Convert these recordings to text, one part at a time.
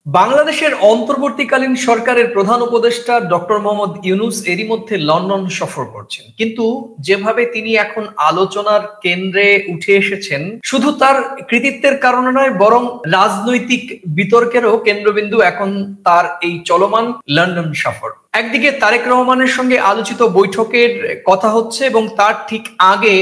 বাংলাদেশের অন্তর্বর্তীকালীন সরকারের প্রধান উপদেষ্টা ডক্টর মোহাম্মদ ইউনূস এরই মধ্যে লন্ডন সফর করছেন, কিন্তু যেভাবে তিনি এখন আলোচনার কেন্দ্রে উঠে এসেছেন শুধু তার কৃতিত্বের কারণে নয়, বরং রাজনৈতিক বিতর্কেরও কেন্দ্রবিন্দু এখন তার এই চলমান লন্ডন সফর। একদিকে তারেক রহমানের সঙ্গে আলোচিত বৈঠকের কথা হচ্ছে এবং তার ঠিক আগে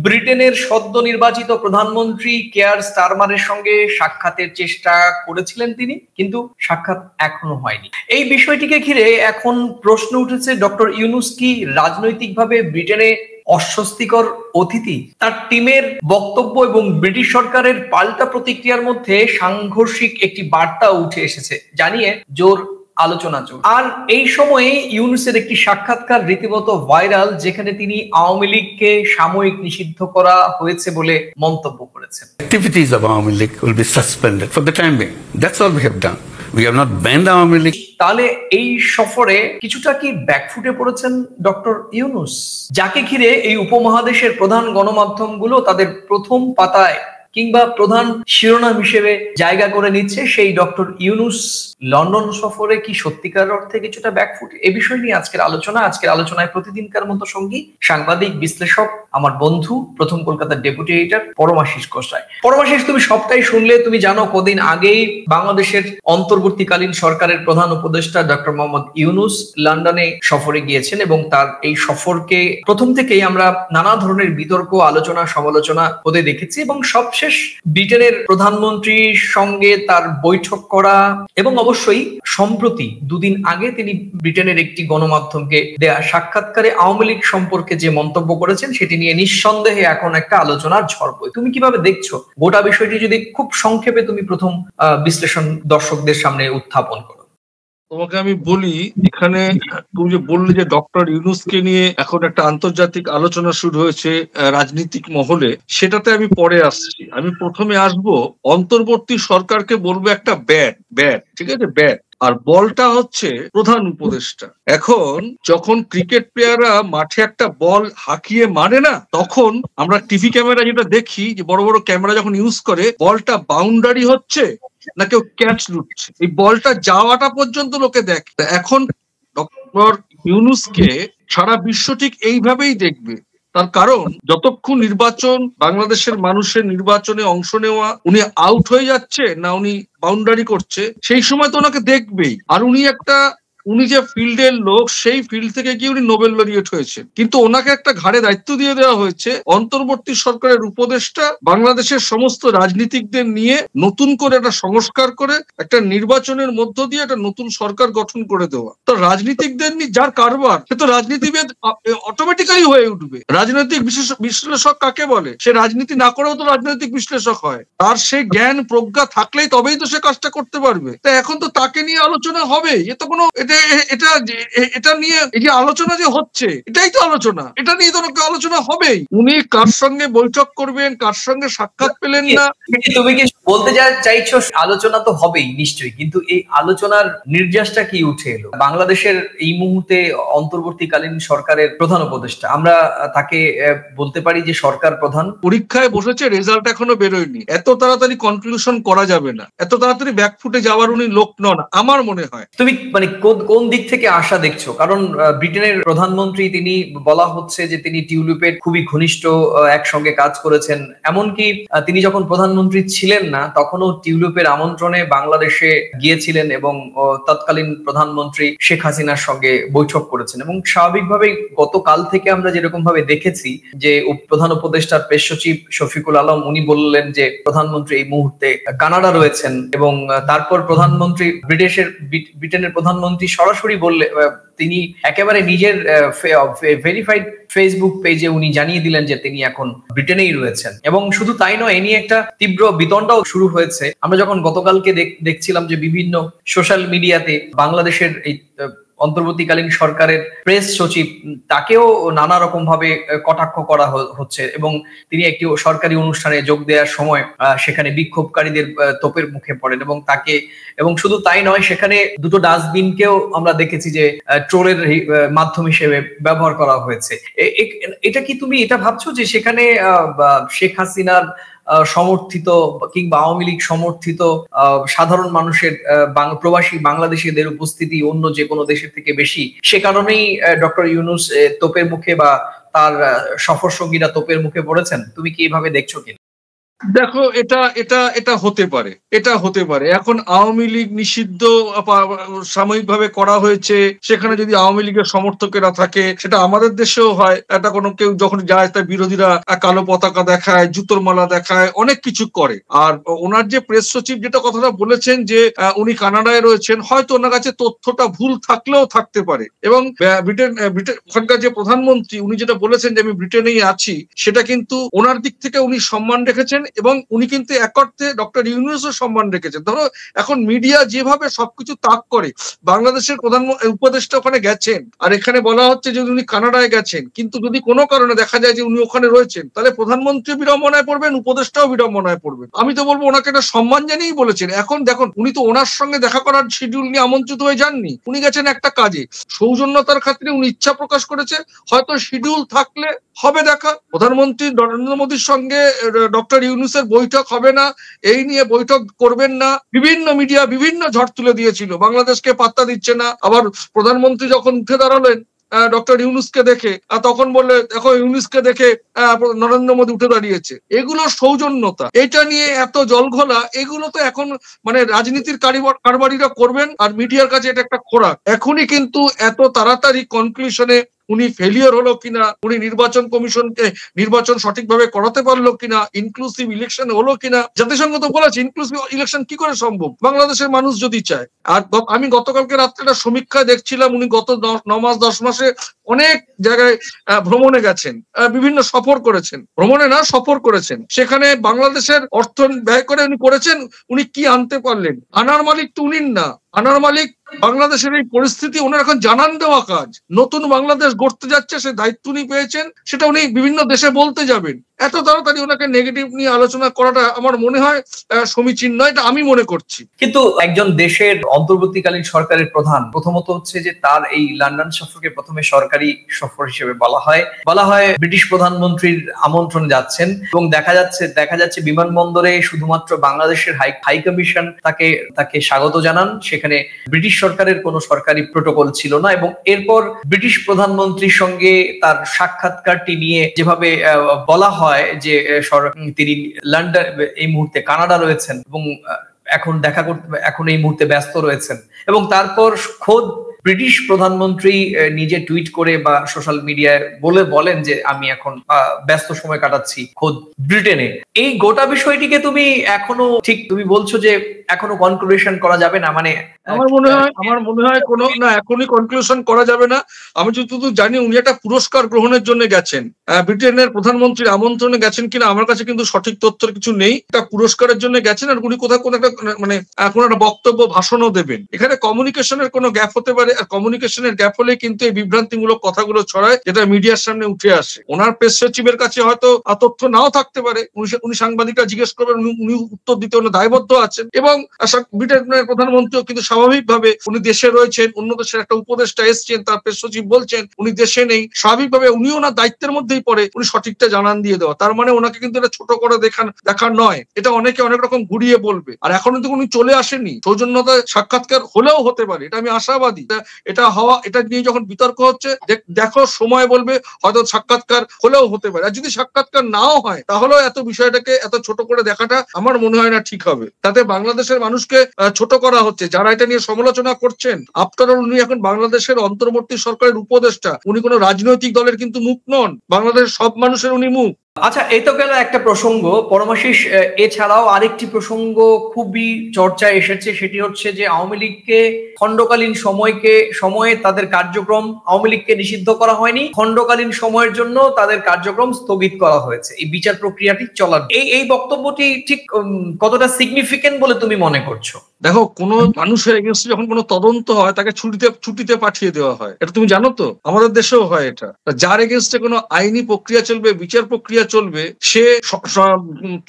ব্রিটেনের সদ্য নির্বাচিত প্রধানমন্ত্রী কেয়ার স্টারমারের সঙ্গে সাক্ষাতের চেষ্টা করেছিলেন তিনি, কিন্তু সাক্ষাৎ এখনো হয়নি। এই বিষয়টিকে ঘিরে এখন প্রশ্ন উঠেছে, ডক্টর ইউনূস কি রাজনৈতিকভাবে ব্রিটেনে অস্বস্তিকর অতিথি? তার টিমের বক্তব্য এবং ব্রিটিশ সরকারের পাল্টা প্রতিক্রিয়ার মধ্যে সাংঘর্ষিক একটি বার্তা উঠে এসেছে, জানিয়ে জোর আলোচনা চলছে। আর এই সময়ে ইউনূসের একটি সাক্ষাৎকার রীতিমতো ভাইরাল, যেখানে তিনি আওয়ামী লীগকে সাময়িক নিষিদ্ধ করা হয়েছে বলে মন্তব্য করেছেন। Activities of Awami League will be suspended for the time being. That's all we have done. We have not banned Awami League. তাহলে এই সফরে কিছুটা কি ব্যাকফুটে পড়েছেন ডক্টর ইউনূস, যাকে ঘিরে এই উপমহাদেশের প্রধান গণমাধ্যমগুলো তাদের প্রথম পাতায় কিংবা প্রধান শিরোনাম হিসেবে জায়গা করে নিচ্ছে। সেই ডক্টর ইউনূস লন্ডন সফরে কি সত্যিকার অর্থে কিছুটা ব্যাকফুট? এ বিষয় নিয়ে আজকের আলোচনায় প্রতিদিনকার মতো সঙ্গী সাংবাদিক বিশ্লেষক আমার বন্ধু প্রথম কলকাতার ডেপুটি এডিটর পরমাশিস গোসাই। পরমাশিস, তুমি সবটাই শুনলে। তুমি জানো কদিন আগেই বাংলাদেশের অন্তর্বর্তীকালীন সরকারের প্রধান উপদেষ্টা ডক্টর মোহাম্মদ ইউনূস লন্ডনে সফরে গিয়েছেন এবং তার এই সফরকে প্রথম থেকেই আমরা নানা ধরনের বিতর্ক, আলোচনা, সমালোচনা হতে দেখেছি এবং সবশেষ ব্রিটেনের প্রধানমন্ত্রীর সঙ্গে তার বৈঠক করা এবং অবশ্যই সম্প্রতি দুদিন আগে তিনি ব্রিটেনের একটি গণমাধ্যমকে দেয়া সাক্ষাৎকারে আওয়ামী লীগ সম্পর্কে যে মন্তব্য করেছেন সেটি নিয়ে নিঃসন্দেহে এখন একটা আলোচনার ঝড় বয়। তুমি কিভাবে দেখছো গোটা বিষয়টি, যদি খুব সংক্ষেপে তুমি প্রথম বিশ্লেষণ দর্শকদের সামনে উত্থাপন করো? তোমাকে আমি বলি, এখানে তুমি যে বললে যে ডক্টর ইউনূসকে নিয়ে এখন একটা আন্তর্জাতিক আলোচনা শুরু হয়েছে রাজনীতিক মহলে, সেটাতে আমি পরে আসছি। আমি প্রথমে আসবো অন্তর্বর্তী সরকারকে বলবো একটা ব্যাট, ঠিক আছে, ব্যাট, আর বলটা হচ্ছে প্রধান উপদেষ্টা। এখন যখন ক্রিকেট প্লেয়াররা মাঠে একটা বল হাঁকিয়ে মারে না, তখন আমরা টিভি ক্যামেরা যেটা দেখি যে বড় বড় ক্যামেরা যখন ইউজ করে, বলটা বাউন্ডারি হচ্ছে না কেউ ক্যাচ লুটছে, এই বলটা যাওয়াটা পর্যন্ত লোকে দেখে। এখন ডক্টর ইউনূসকে সারা বিশ্ব ঠিক এইভাবেই দেখবে। তার কারণ যতক্ষণ নির্বাচন, বাংলাদেশের মানুষের নির্বাচনে অংশ নেওয়া, উনি আউট হয়ে যাচ্ছে না উনি বাউন্ডারি করছে, সেই সময় তো ওনাকে দেখবেই। আর উনি যে ফিল্ডের লোক, সেই ফিল্ড থেকে গিয়ে উনি নোবেল লরিয়েট হয়েছে, কিন্তু ওনাকে একটা ঘাড়ে দায়িত্ব দিয়ে দেওয়া হয়েছে অন্তর্বর্তী সরকারের উপদেষ্টা বাংলাদেশের সমস্ত রাজনীতিকদের নিয়ে নতুন করে একটা সংস্কার করে একটা নির্বাচনের মধ্য দিয়ে একটা নতুন সরকার গঠন করে দেওয়া। তো রাজনীতিকদের নিয়ে যার কারবার, সে তো রাজনীতিবিদ অটোমেটিক্যালি হয়ে উঠবে। রাজনৈতিক বিশ্লেষক কাকে বলে? সে রাজনীতি না করেও তো রাজনৈতিক বিশ্লেষক হয়। তার সেই জ্ঞান প্রজ্ঞা থাকলেই তবেই তো সে কাজটা করতে পারবে। তা এখন তো তাকে নিয়ে আলোচনা হবে, এ তো কোনো এটা নিয়ে এই যে আলোচনা যে হচ্ছে, এটাই তো আলোচনা, এটা নিয়ে তো আলোচনা হবেই। উনি কার সঙ্গে বৈঠক করবেন, কার সঙ্গে সাক্ষাৎ পেলেন না। তুমি কি বলতে চাইছো আলোচনা তো হবেই নিশ্চয়ই, কিন্তু এই আলোচনার নির্যাসটা কি উঠে এলো? বাংলাদেশের এই মুহূর্তে অন্তর্বর্তীকালীন সরকারের প্রধান উপদেষ্টা, আমরা তাকে বলতে পারি যে সরকার প্রধান, পরীক্ষায় বসেছে, রেজাল্ট এখনো বেরোয়নি। এত তাড়াতাড়ি কনক্লুশন করা যাবে না, এত তাড়াতাড়ি ব্যাকফুটে যাওয়ার উনি লোক নন আমার মনে হয়। তুমি মানে কোন দিক থেকে আশা দেখছো? কারণ ব্রিটেনের প্রধানমন্ত্রী, তিনি বলা হচ্ছে যে তিনি টিউলিপের খুবই ঘনিষ্ঠ, একসঙ্গে কাজ করেছেন। এমনকি তিনি যখন প্রধানমন্ত্রী ছিলেন না তখনও টিউলিপের আমন্ত্রণে বাংলাদেশে গিয়েছিলেন এবং তৎকালীন প্রধানমন্ত্রী শেখ হাসিনার সঙ্গে বৈঠক করেছেন। এবং স্বাভাবিকভাবেই গতকাল থেকে আমরা যেরকম ভাবে দেখেছি যে প্রধান উপদেষ্টার প্রেস সচিব শফিকুল আলম, উনি বললেন যে প্রধানমন্ত্রী এই মুহূর্তে কানাডা রয়েছেন এবং তারপর ব্রিটেনের প্রধানমন্ত্রী সরাসরি বললে, তিনি একেবারে নিজের ভেরিফাইড ফেসবুক পেজে উনি জানিয়ে দিলেন যে তিনি এখন ব্রিটেনেই রয়েছেন। এবং শুধু তাই নয়, এ নিয়ে একটা তীব্র বিতণ্ডাও শুরু হয়েছে। আমরা যখন গতকালকে দেখছিলাম যে বিভিন্ন সোশ্যাল মিডিয়াতে বাংলাদেশের এই অন্তর্বর্তীকালীন সরকারের প্রেস সচিব, তাকেও নানা রকম ভাবে কটাক্ষ করা হচ্ছে এবং তিনি একটি সরকারি অনুষ্ঠানে যোগ দেওয়ার সময় সেখানে বিক্ষোভকারীদের তোপের মুখে পড়েন এবং শুধু তাই নয়, সেখানে দুটো ডাস্টবিনকেও আমরা দেখেছি যে ট্রোলের মাধ্যম হিসেবে ব্যবহার করা হয়েছে। এটা কি তুমি এটা ভাবছো যে সেখানে শেখ হাসিনার সমর্থিত কিংবা আওয়ামী লীগ সমর্থিত সাধারণ মানুষের প্রবাসী বাংলাদেশিদের উপস্থিতি অন্য যে কোনো দেশের থেকে বেশি, সে কারণেই ডক্টর ইউনূস তোপের মুখে বা তার সফর সঙ্গীরা তোপের মুখে পড়েছেন। তুমি কি এইভাবে দেখছো কিনা? দেখো, এটা হতে পারে, এটা হতে পারে। এখন আওয়ামী লীগ নিষিদ্ধ সাময়িকভাবে করা হয়েছে, সেখানে যদি আওয়ামী লীগের সমর্থকেরা থাকে, সেটা আমাদের দেশেও হয়। এটা কোনো কেউ যখন যায় তার বিরোধীরা কালো পতাকা দেখায়, জুতোর মালা দেখায়, অনেক কিছু করে। আর ওনার যে প্রেস সচিব যেটা কথাটা বলেছেন যে উনি কানাডায় রয়েছেন, হয়তো ওনার কাছে তথ্যটা ভুল থাকলেও থাকতে পারে। এবং ব্রিটেন ওখানকার যে প্রধানমন্ত্রী উনি যেটা বলেছেন যে আমি ব্রিটেনেই আছি, সেটা কিন্তু ওনার দিক থেকে উনি সম্মান রেখেছেন এবং উনি কিন্তু এক অর্থে ডক্টর ইউনূসও সম্মান রেখেছেন। ধরো এখন মিডিয়া যেভাবে সবকিছু তাক করে, বাংলাদেশের উপদেষ্টা ওখানে গেছেন আর এখানে বলা হচ্ছে যে উনি কানাডায় গেছেন, কিন্তু যদি কোনো কারণে দেখা যায় যে উনি ওখানে রয়েছেন, তাহলে প্রধানমন্ত্রী বিড়ম্বনায় পড়বেন, উপদেষ্টাও বিড়ম্বনায় পড়বেন। আমি তো বলবো ওনাকে একটা সম্মান জানিয়েই বলেছেন। এখন দেখুন, উনি তো ওনার সঙ্গে দেখা করার শিডিউল নিয়ে আমন্ত্রিত হয়ে যাননি, উনি গেছেন একটা কাজে, সৌজন্যতার খাতিরে উনি ইচ্ছা প্রকাশ করেছে। হয়তো শিডিউল থাকলে হবে দেখা, প্রধানমন্ত্রী নরেন্দ্র মোদীর সঙ্গে ডক্টর ইউনূসের বৈঠক হবে না, এই নিয়ে বৈঠক করবেন না, বিভিন্ন মিডিয়া বিভিন্ন ঝড় তুলে দিয়েছিল, বাংলাদেশকে পাত্তা দিচ্ছে না। আবার প্রধানমন্ত্রী যখন উঠে দাঁড়ালেন ডক্টর ইউনূসকে দেখে, তখন বললে দেখো ইউনূসকে দেখে নরেন্দ্র মোদী উঠে দাঁড়িয়েছে। এগুলো সৌজন্যতা, এটা নিয়ে এত জলঘোলা, এগুলো তো এখন মানে রাজনীতির কারবারিরা করবেন, আর মিডিয়ার কাছে এটা একটা খোরাক। এখনই কিন্তু এত তাড়াতাড়ি কনক্লুশনে উনি ফেলিয়ার হলো কিনা, উনি নির্বাচন কমিশনকে নির্বাচন সঠিকভাবে করাতে পারলো কিনা, ইনক্লুসিভ ইলেকশন হলো কিনা, জাতিসংঘ তো বলেছে ইনক্লুসিভ ইলেকশন কি করে সম্ভব বাংলাদেশের মানুষ যদি চায়। আর আমি গতকালকে রাত্রে একটা সমীক্ষায় দেখছিলাম, উনি গত 9 মাস 10 মাসে অনেক জায়গায় ভ্রমণে গেছেন, বিভিন্ন সফর করেছেন, ভ্রমণে না সফর করেছেন, সেখানে বাংলাদেশের অর্থ ব্যয় করে উনি করেছেন। উনি কি আনতে পারলেন? আনার মালিক তো উনি না, আনার মালিক বাংলাদেশের এই পরিস্থিতি ওনার এখন জানান দেওয়া কাজ। নতুন বাংলাদেশ গড়তে যাচ্ছে, সে দায়িত্ব উনি পেয়েছেন, সেটা উনি বিভিন্ন দেশে বলতে যাবেন। এত তাড়াতাড়ি ওনাকে নেগেটিভ নিয়ে আলোচনা করাটা আমার মনে হয় সমীচীন নয়, এটা আমি মনে করছি। কিন্তু একজন দেশের অন্তর্বর্তীকালীন সরকারের প্রধান, প্রথমত হচ্ছে যে তার এই লন্ডন সফরকে প্রথমে সরকারি সফর হিসেবে বলা হয় ব্রিটিশ প্রধানমন্ত্রীর আমন্ত্রণে যাচ্ছেন, এবং দেখা যাচ্ছে বিমানবন্দরে শুধুমাত্র বাংলাদেশের হাই কমিশন তাকে স্বাগত জানান। সেখানে ব্রিটিশ সরকারের কোনো সরকারি প্রোটোকল ছিল না, এবং এরপর ব্রিটিশ প্রধানমন্ত্রীর সঙ্গে তার সাক্ষাৎকারটি নিয়ে যেভাবে বলা হয় যে তিনি লন্ডন এই মুহূর্তে কানাডা রয়েছেন এবং এখন এই মুহূর্তে ব্যস্ত রয়েছেন, এবং তারপর খোদ ব্রিটিশ প্রধানমন্ত্রী নিজে টুইট করে বা সোশ্যাল মিডিয়ায় বলেন যে আমি এখন ব্যস্ত সময় কাটাচ্ছি খোদ ব্রিটেনে। এই গোটা বিষয়টিকে তুমি বলছো যে এখনো কনক্লুশন করা যাবে না, মানে আমার মনে হয় কোনো না, এখনই কনক্লুশন করা যাবে না। আমি যতদূর জানি উনি একটা পুরস্কার গ্রহণের জন্য গেছেন, ব্রিটেনের প্রধানমন্ত্রীর আমন্ত্রণে গেছেন কিনা আমার কাছে কিন্তু সঠিক তথ্যের কিছু নেই। একটা পুরস্কারের জন্য গেছেন, আর উনি কোথাও কোনো একটা মানে কোনো একটা বক্তব্য ভাষণও দেবেন। এখানে কমিউনিকেশনের কোনো গ্যাপ হতে পারে, আর কমিউনিকেশনের গ্যাপ হলে কিন্তু এই বিভ্রান্তিমূলক কথাগুলো ছড়ায়, যেটা মিডিয়ার সামনে উঠে আসে। ওনার প্রেস সচিবের কাছে হয়তো তথ্য নাও থাকতে পারে, উনি সাংবাদিকরা জিজ্ঞেস করবেন, উনি উত্তর দিতে দায়বদ্ধ আছেন। এবং ব্রিটেনের প্রধানমন্ত্রীও কিন্তু স্বাভাবিকভাবে উনি দেশে রয়েছেন, অন্য দেশের একটা উপদেষ্টা এসছেন, তার প্রেস সচিব বলছেন উনি দেশে নেই, স্বাভাবিকভাবে উনিও ওনার দায়িত্বের মধ্যেই পড়ে উনি সঠিকটা জানান দিয়ে দেওয়া। তার মানে ওনাকে কিন্তু এটা ছোট করে দেখার নয়, এটা অনেকে অনেক রকম ঘুরিয়ে বলবে। আর এখন কিন্তু উনি চলে আসেনি, সৌজন্যতা সাক্ষাৎকার হলেও হতে পারে, এটা আমি আশাবাদী। এটা নিয়ে যখন বিতর্ক হচ্ছে, দেখো সময় বলবে, হয়তো সাক্ষাৎকার হলেও হতে পারে। আর যদি সাক্ষাৎকার নাও হয়, তাহলেও এত বিষয়টাকে এত ছোট করে দেখাটা আমার মনে হয় না ঠিক হবে। তাতে বাংলাদেশের মানুষকে ছোট করা হচ্ছে। যারা এটা নিয়ে সমালোচনা করছেন, আফটার অল উনি এখন বাংলাদেশের অন্তর্বর্তী সরকারের উপদেষ্টা, উনি কোনো রাজনৈতিক দলের কিন্তু মুখ নন, বাংলাদেশের সব মানুষের উনি মুখ। আচ্ছা, এই তো গেল একটা প্রসঙ্গ পরমাশিস। এছাড়াও আরেকটি প্রসঙ্গ খুবই চর্চায় এসেছে, সেটি হচ্ছে যে আওয়ামী লীগকে খণ্ডকালীন সময়ে তাদের কার্যক্রম, আওয়ামী লীগকে নিষিদ্ধ করা হয়নি, খণ্ডকালীন সময়ের জন্য তাদের কার্যক্রম স্থগিত করা হয়েছে এই বিচার প্রক্রিয়াটি চলার। এই বক্তব্যটি ঠিক কতটা সিগনিফিকেন্ট বলে তুমি মনে করছো? দেখো, কোনো মানুষের এগেনস্টে যখন কোনো তদন্ত হয় তাকে ছুটিতে পাঠিয়ে দেওয়া হয়, এটা তুমি জানো তো, আমাদের দেশেও হয় এটা। যার এগেনস্টে কোনো আইনি প্রক্রিয়া চলবে, বিচার প্রক্রিয়া চলবে, সে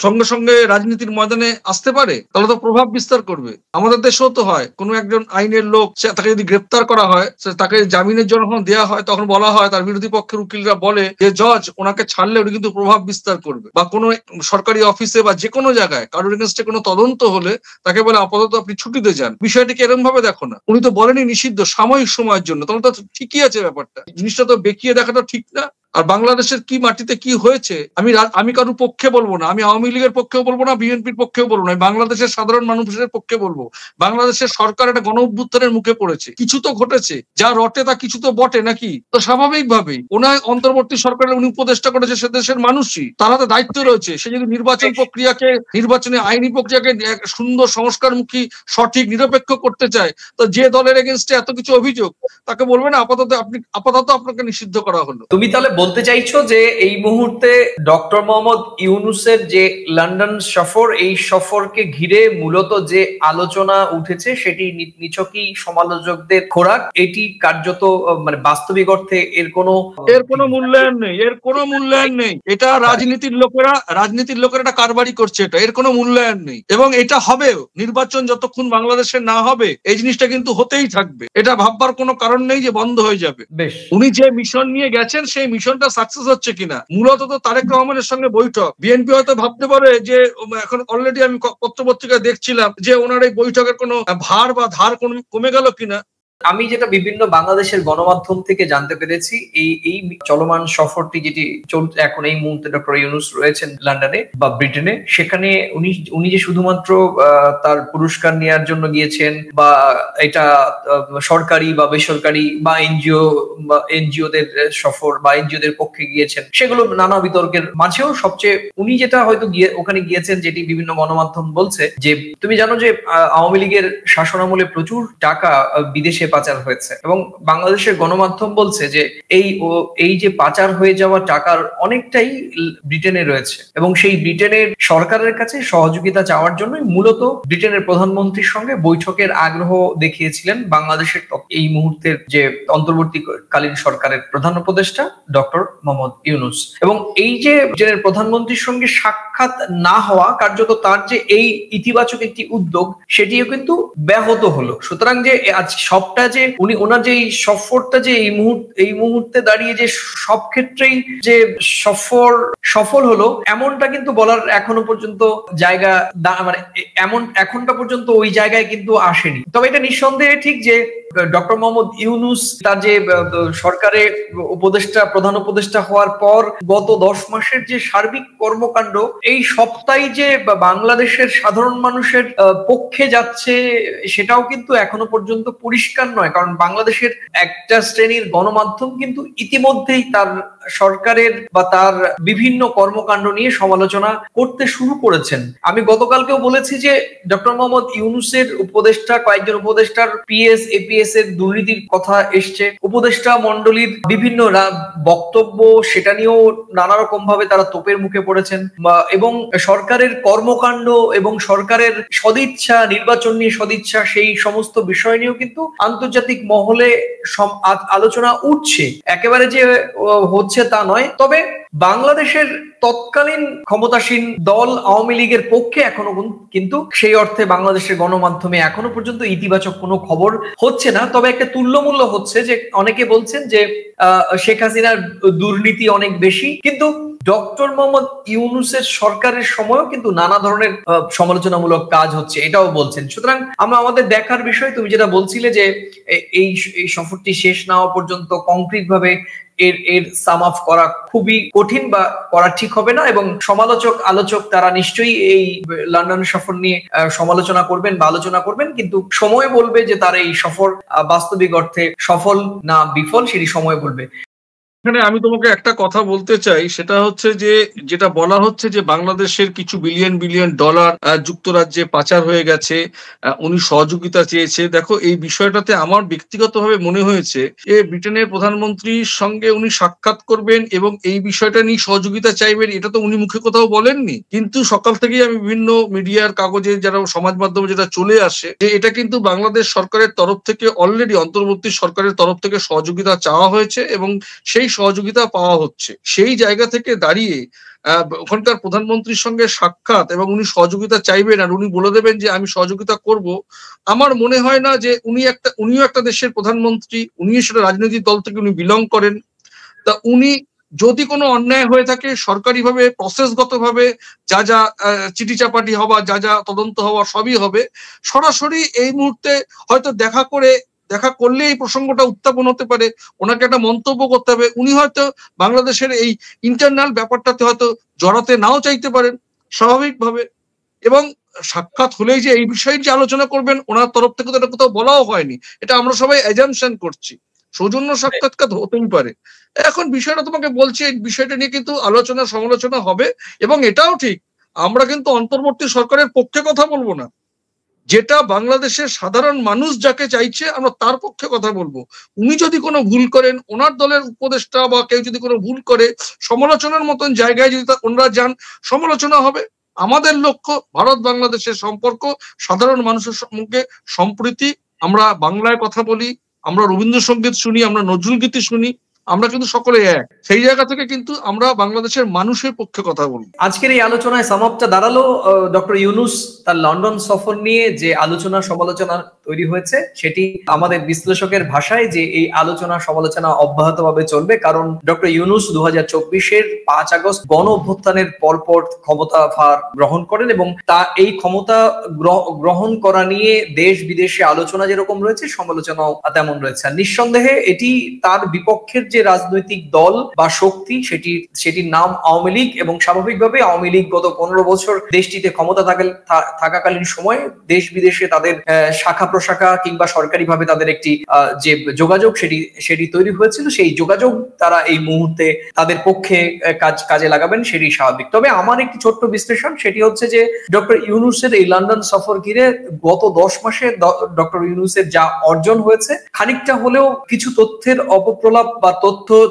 সঙ্গে সঙ্গে রাজনীতির ময়দানে আসতে পারে, তাহলে তো প্রভাব বিস্তার করবে। আমাদের দেশেও তো হয়, কোনো একজন আইনের লোক, তাকে যদি গ্রেপ্তার করা হয়, তাকে জামিনের জন্য যখন দেওয়া হয়, তখন বলা হয়, তার বিরোধী পক্ষের উকিলরা বলে যে জজ ওনাকে ছাড়লে উনি কিন্তু প্রভাব বিস্তার করবে। বা কোনো সরকারি অফিসে বা যে কোনো জায়গায় কারোর এগেনস্টে কোনো তদন্ত হলে তাকে বলে আপাতত আপনি ছুটিতে যান। বিষয়টিকে এরকম ভাবে দেখো না, উনি তো বলেনি নিষিদ্ধ, সাময়িক সময়ের জন্য, তাহলে তো ঠিকই আছে ব্যাপারটা। জিনিসটা তো বেঁকিয়ে দেখাটা ঠিক না। আর বাংলাদেশের কি মাটিতে কি হয়েছে, আমি কারোর পক্ষে বলবো না, আমি আওয়ামী লীগের পক্ষেও বলবো না, বিএনপির পক্ষেও বলবো না, আমি বাংলাদেশের সাধারণ মানুষের পক্ষে বলবো। বাংলাদেশের সরকার একটা গণ অভ্যুত্থানের মুখে পড়েছে, কিছু তো ঘটেছে, যা রটে তা কিছু তো বটে নাকি। তো স্বাভাবিকভাবেই ওনার অন্তর্বর্তী সরকারের উনি উপদেষ্টা করেছে সে দেশের মানুষই, তারা তো দায়িত্ব রয়েছে। সে যদি নির্বাচনে আইনি প্রক্রিয়াকে সুন্দর, সংস্কারমুখী, সঠিক, নিরপেক্ষ করতে চায়, তো যে দলের এগেনস্টে এত কিছু অভিযোগ, তাকে বলবে না আপাতত আপনাকে নিষিদ্ধ করা হলো। তুমি তাহলে বলতে চাইছো যে এই মুহূর্তে ডক্টর মোহাম্মদ ইউনূসের যে লন্ডন সফর, এই সফরকে ঘিরে মূলত যে আলোচনা উঠেছে সেটি নিছকই সমালোচকদের খোরাক, এটি কার্যত মানে বাস্তবিক অর্থে এর কোনো মূল্যায়ন নেই। এটা রাজনীতির লোকেরা এটা কারবারি করছে, এর কোনো মূল্যায়ন নেই। এবং এটা হবেও, নির্বাচন যতক্ষণ বাংলাদেশে না হবে এই জিনিসটা কিন্তু হতেই থাকবে। এটা ভাববার কোনো কারণ নেই যে বন্ধ হয়ে যাবে। উনি যে মিশন নিয়ে গেছেন সেই মিশনটা সাকসেস হচ্ছে কিনা, মূলত তো তারেক রহমানের সঙ্গে বৈঠক। বিএনপি হয়তো ভাবতে পারে যে এখন অলরেডি আমি পত্রপত্রিকায় দেখছিলাম যে ওনার এই বৈঠকের কোনো ভার বা ধার কমে গেল কিনা। আমি যেটা বিভিন্ন বাংলাদেশের গণমাধ্যম থেকে জানতে পেরেছি, এই চলমান সফরটি যেটি চলছে এখন এই মুহূর্তে, ডক্টর ইউনূস রয়েছেন লন্ডনে বা ব্রিটেনে, সেখানে উনি যে শুধুমাত্র তার পুরস্কার নেওয়ার জন্য গিয়েছেন, বা এটা সরকারি বা বেসরকারি বা এনজিওদের সফর বা এনজিওদের পক্ষে গিয়েছেন, সেগুলো নানা বিতর্কের মাঝেও সবচেয়ে উনি যেটা হয়তো ওখানে গিয়েছেন, যেটি বিভিন্ন গণমাধ্যম বলছে, যে তুমি জানো যে আওয়ামী লীগের শাসনামলে প্রচুর টাকা বিদেশে পাচার হয়েছে, এবং বাংলাদেশের গণমাধ্যম বলছে যে এই যে পাচার হয়ে যাওয়া টাকার অনেকটাই ব্রিটেনে রয়েছে, এবং সেই ব্রিটেনের সরকারের কাছে সহযোগিতা চাওয়ার জন্যই মূলত ব্রিটেনের প্রধানমন্ত্রীর সঙ্গে বৈঠকের আগ্রহ দেখিয়েছিলেন বাংলাদেশের এই মুহূর্তের যে অন্তর্বর্তীকালীন সরকারের প্রধান উপদেষ্টা ডক্টর মোহাম্মদ ইউনূস। এবং এই যে ব্রিটেনের প্রধানমন্ত্রীর সঙ্গে সাক্ষাৎ না হওয়া, কার্যত তার যে এই ইতিবাচক একটি উদ্যোগ সেটিও কিন্তু ব্যাহত হলো। সুতরাং যে আজ সবটা যে ওনার যে এই সফরটা যে এই মুহূর্তে দাঁড়িয়ে যে সব ক্ষেত্রেই যে সফল হলো, এমনটা কিন্তু বলার এখনো পর্যন্ত জায়গা মানে এখনটা পর্যন্ত ওই জায়গায় কিন্তু আসেনি। তবে এটা নিঃসন্দেহে ঠিক যে ডক্টর মোহাম্মদ ইউনূস তার যে সরকারের প্রধান উপদেষ্টা হওয়ার পর গত 10 মাসের যে সার্বিক কর্মকাণ্ড, এই সবটাই যে বাংলাদেশের সাধারণ মানুষের পক্ষে যাচ্ছে সেটাও কিন্তু এখনো পর্যন্ত পরিষ্কার নয়। কারণ বাংলাদেশের একটা শ্রেণীর গণমাধ্যম কিন্তু ইতিমধ্যেই তার সরকারের বা তার বিভিন্ন কর্মকাণ্ড নিয়ে সমালোচনা করতে শুরু করেছেন। আমি গতকালকেও বলেছি যে ডক্টর মোহাম্মদ ইউনূসের কয়েকজন উপদেষ্টার পিএস এপিএস এর দুর্নীতির কথা এসছে, উপদেষ্টা মন্ডলীর বিভিন্ন বক্তব্য সেটা নিয়েও নানা রকম ভাবে তারা তোপের মুখে পড়েছেন, এবং সরকারের কর্মকাণ্ড এবং সরকারের সদিচ্ছা, নির্বাচন নিয়ে সদিচ্ছা, সেই সমস্ত বিষয় নিয়েও কিন্তু আন্তর্জাতিক মহলে আলোচনা উঠছে। একেবারে যে হচ্ছে তা নয়, তবে বাংলাদেশের তৎকালীন ক্ষমতাসীন দল আওয়ামী লীগের পক্ষে এখনো কিন্তু সেই অর্থে বাংলাদেশের গণমাধ্যমে এখনো পর্যন্ত ইতিবাচক কোনো খবর হচ্ছে না। তবে একটা তুল্যমূল্য হচ্ছে যে অনেকে বলছেন যে শেখ হাসিনার দুর্নীতি অনেক বেশি, কিন্তু ডক্টর মোহাম্মদ ইউনূসের সরকারের সময়ও কিন্তু নানা ধরনের সমালোচনামূলক কাজ হচ্ছে, এটাও বলছেন। সুতরাং আমাদের দেখার বিষয়, তুমি যেটা বলছিলে যে এই সফরটি শেষ না হওয়া পর্যন্ত কংক্রিট ভাবে এর সাম আপ করা খুবই কঠিন বা করা ঠিক হবে না, এবং আলোচক তারা নিশ্চয়ই এই লন্ডন সফর নিয়ে সমালোচনা করবেন বা আলোচনা করবেন, কিন্তু সময় বলবে যে তার এই সফর বাস্তবিক অর্থে সফল না বিফল, সেটি সময় বলবে। এখানে আমি তোমাকে একটা কথা বলতে চাই, সেটা হচ্ছে যে যেটা বলা হচ্ছে যে বাংলাদেশের কিছু বিলিয়ন বিলিয়ন ডলার যুক্তরাজ্যে পাচার হয়ে গেছে, উনি সহযোগিতা চেয়েছে। দেখো, এই বিষয়টাতে আমার ব্যক্তিগতভাবে মনে হয়েছে যে ব্রিটেনের প্রধানমন্ত্রীর সঙ্গে উনি সাক্ষাৎ করবেন এবং এই বিষয়টা নিয়ে সহযোগিতা চাইবেন, এটা তো উনি মুখে কোথাও বলেননি। কিন্তু সকাল থেকেই আমি বিভিন্ন মিডিয়ার কাগজে, যারা সমাজ মাধ্যমে যেটা চলে আসে, যে এটা কিন্তু বাংলাদেশ সরকারের তরফ থেকে অলরেডি অন্তর্বর্তী সরকারের তরফ থেকে সহযোগিতা চাওয়া হয়েছে এবং সেই সহযোগিতা পাওয়া হচ্ছে। সেই জায়গা থেকে দাঁড়িয়ে ওখানকার প্রধানমন্ত্রীর সঙ্গে সাক্ষাৎ এবং উনি সহযোগিতা চাইবেন আর উনি বলে দেবেন যে আমি সহযোগিতা করব, আমার মনে হয় না যে উনিও একটা দেশের প্রধানমন্ত্রী, উনিও সেটা রাজনৈতিক দল থেকে উনি বিলং করেন। তা উনি যদি কোনো অন্যায় হয়ে থাকে সরকারিভাবে প্রসেসগতভাবে যা যা চিঠি চাপাটি হওয়া, যা যা তদন্ত হওয়া সবই হবে। সরাসরি এই মুহূর্তে হয়তো দেখা করলে এই প্রসঙ্গটা উত্থাপন হতে পারে, ওনাকে একটা মন্তব্য করতে হবে, উনি হয়তো বাংলাদেশের এই ইন্টারনাল ব্যাপারটাতে হয়তো জড়াতে নাও চাইতে পারেন স্বাভাবিকভাবে। এবং সাক্ষাৎ হলেই যে এই বিষয়ে যে আলোচনা করবেন ওনার তরফ থেকে তো এটা কোথাও বলাও হয়নি, এটা আমরা সবাই অ্যাজাম্পশন করছি। সৌজন্য সাক্ষাৎকার হতেই পারে। এখন বিষয়টা তোমাকে বলছি, এই বিষয়টা নিয়ে কিন্তু আলোচনা সমালোচনা হবে এবং এটাও ঠিক, আমরা কিন্তু অন্তর্বর্তী সরকারের পক্ষে কথা বলবো না। যেটা বাংলাদেশের সাধারণ মানুষ যাকে চাইছে আমরা তার পক্ষে কথা বলবো। উনি যদি কোনো ভুল করেন, ওনার দলের উপদেষ্টা বা কেউ যদি কোনো ভুল করে, সমালোচনার মতন জায়গায় যদি ওনারা যান, সমালোচনা হবে। আমাদের লক্ষ্য ভারত বাংলাদেশের সম্পর্ক, সাধারণ মানুষের সঙ্গে সম্প্রীতি। আমরা বাংলায় কথা বলি, আমরা রবীন্দ্রসঙ্গীত শুনি, আমরা নজরুল গীতি শুনি, আমরা কিন্তু সকলে এক। সেই জায়গা থেকে কিন্তু আমরা বাংলাদেশের মানুষের পক্ষে কথা বলি। আজকের এই আলোচনায় সমাপ্তটা দাঁড়ালো ডক্টর ইউনূস তার লন্ডন সফর নিয়ে যে আলোচনা সমালোচনা তৈরি হয়েছে, সেটি আমাদের বিশ্লেষকের ভাষায় যে এই আলোচনা সমালোচনা অব্যাহতভাবে চলবে, কারণ ডক্টর ইউনূস 2024-এর 5 আগস্ট গণ অভ্যুত্থানের পরপর ক্ষমতা ভার গ্রহণ করেন এবং তা এই ক্ষমতা গ্রহণ করা নিয়ে দেশ বিদেশে আলোচনা যেরকম রয়েছে, সমালোচনাও তেমন রয়েছে। আর নিঃসন্দেহে এটি তার বিপক্ষের যে রাজনৈতিক দল বা শক্তি, সেটির নাম আওয়ামী লীগ, এবং স্বাভাবিকভাবে আওয়ামী লীগ গত 15 বছর দেশটিতে ক্ষমতা থাকাকালীন সময়ে দেশ বিদেশে তাদের শাখা প্রশাখা কিংবা সরকারিভাবে তাদের একটি যে যোগাযোগ সেটি তৈরি হয়েছিল, সেই যোগাযোগ তারা এই মুহূর্তে তাদের পক্ষে কাজে লাগাবেন, সেটি স্বাভাবিক। তবে আমার একটি ছোট্ট বিশ্লেষণ, সেটি হচ্ছে যে ডক্টর ইউনূসের এই লন্ডন সফর ঘিরে গত 10 মাসে ডক্টর ইউনূসের যা অর্জন হয়েছে, খানিকটা হলেও কিছু তথ্যের অপপ্রলাপ বা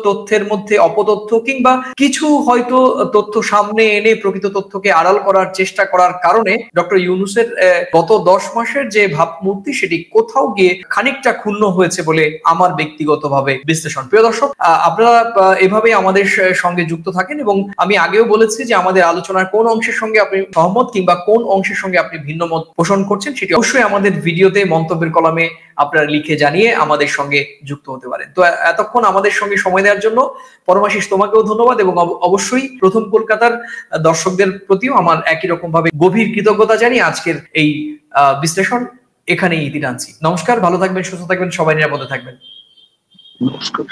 তথ্যের মধ্যে অপতথ্য কিংবা কিছু হয়তো তথ্য সামনে এনে প্রকৃত তথ্যকে আড়াল করার চেষ্টা করার কারণে ডক্টর ইউনূসের গত 10 মাসের যে ভাবমূর্তি সেটি কোথাও গিয়ে খানিকটা ক্ষুণ্ণ হয়েছে বলে আমার ব্যক্তিগতভাবে বিশ্লেষণ। প্রিয় দর্শক, আপনারা এভাবে আমাদের সঙ্গে যুক্ত থাকেন এবং আমি আগেও বলেছি যে আমাদের আলোচনার কোন অংশের সঙ্গে আপনি সহমত কিংবা কোন অংশের সঙ্গে আপনি ভিন্ন মত পোষণ করছেন, সেটি অবশ্যই আমাদের ভিডিওতে মন্তব্যের কলামে আপনারা লিখে জানিয়ে আমাদের সঙ্গে যুক্ত হতে পারেন। তো এতক্ষণ আমাদের সঙ্গে সময় দেওয়ার জন্য পরমাশিস তোমাকেও ধন্যবাদ, এবং অবশ্যই প্রথম কলকাতার দর্শকদের প্রতিও আমার একই রকম ভাবে গভীর কৃতজ্ঞতা জানিয়ে আজকের এই বিশ্লেষণ এখানেই ইতি টানছি। নমস্কার, ভালো থাকবেন, সুস্থ থাকবেন, সবাই নিরাপদে থাকবেন। নমস্কার।